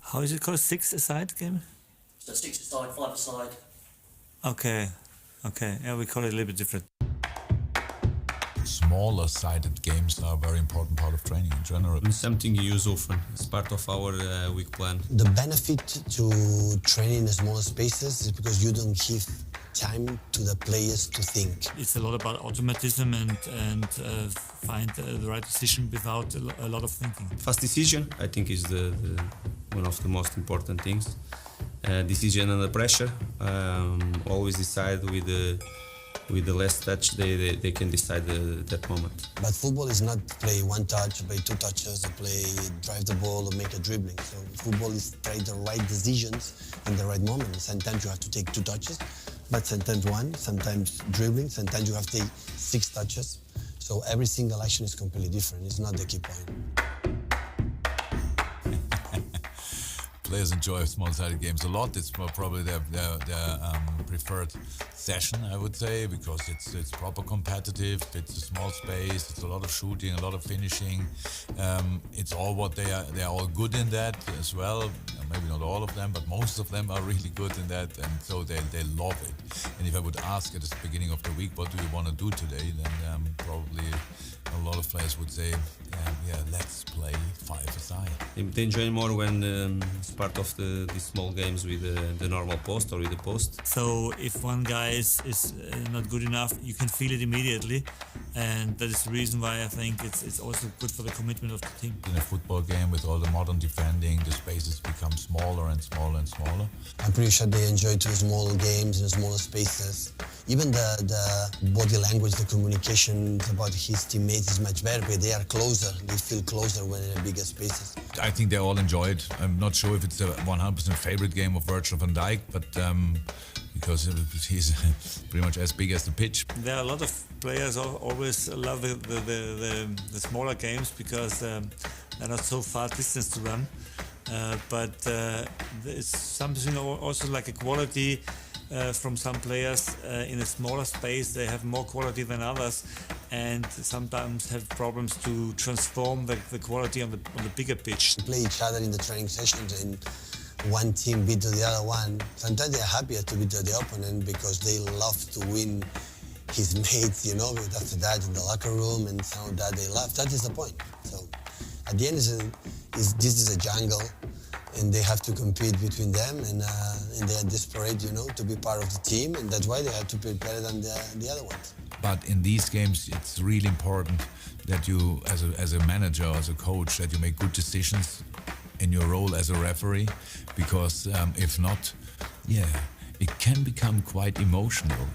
How is it called? 6-a-side game? So 6-a-side, 5-a-side. Okay. Yeah, we call it a little bit different. Smaller sided games are a very important part of training in general. It's something you use often. It's part of our week plan. The benefit to training in smaller spaces is because you don't give time to the players to think. It's a lot about automatism and find the right decision without a lot of thinking. Fast decision, I think, is the one of the most important things. Decision under pressure. Always decide with the less touch, they can decide that moment. But football is not play one touch, play two touches, or play drive the ball or make a dribbling. So football is try the right decisions in the right moment. Sometimes you have to take two touches, but sometimes one, sometimes dribbling, sometimes you have to take 6 touches. So every single action is completely different. It's not the key point. Players enjoy small-sided games a lot. It's probably their preferred session, I would say, because it's proper competitive. It's a small space. It's a lot of shooting, a lot of finishing. It's all what they are all good in that as well. Maybe not all of them, but most of them are really good in that, and so they love it. And if I would ask at the beginning of the week, what do you want to do today, then probably a lot of players would say, let's play 5-a-side. They enjoy more when it's part of these small games with the normal post or with the post. So if one guy is not good enough, you can feel it immediately, and that is the reason why I think it's also good for the commitment of the team. In a football game with all the modern defending, the spaces become smaller and smaller and smaller. I'm pretty sure they enjoy two small games in smaller spaces. Even the body language, the communication about his teammates is much better, but they are closer. They feel closer when in bigger spaces. I think they all enjoy it. I'm not sure if it's a 100% favorite game of Virgil van Dijk, but because he's pretty much as big as the pitch. There are a lot of players always love the smaller games because they're not so far distance to run. But it's something also like a quality from some players in a smaller space. They have more quality than others, and sometimes have problems to transform the quality on the bigger pitch. We play each other in the training sessions, and one team beat the other one. Sometimes they're happier to beat the opponent because they love to win his mates, but after that in the locker room and some of that they love. That is the point. So at the end, this is a jungle, and they have to compete between them, and they are desperate, to be part of the team, and that's why they have to be better than the other ones. But in these games, it's really important that you, as a manager, as a coach, that you make good decisions in your role as a referee, because if not, it can become quite emotional.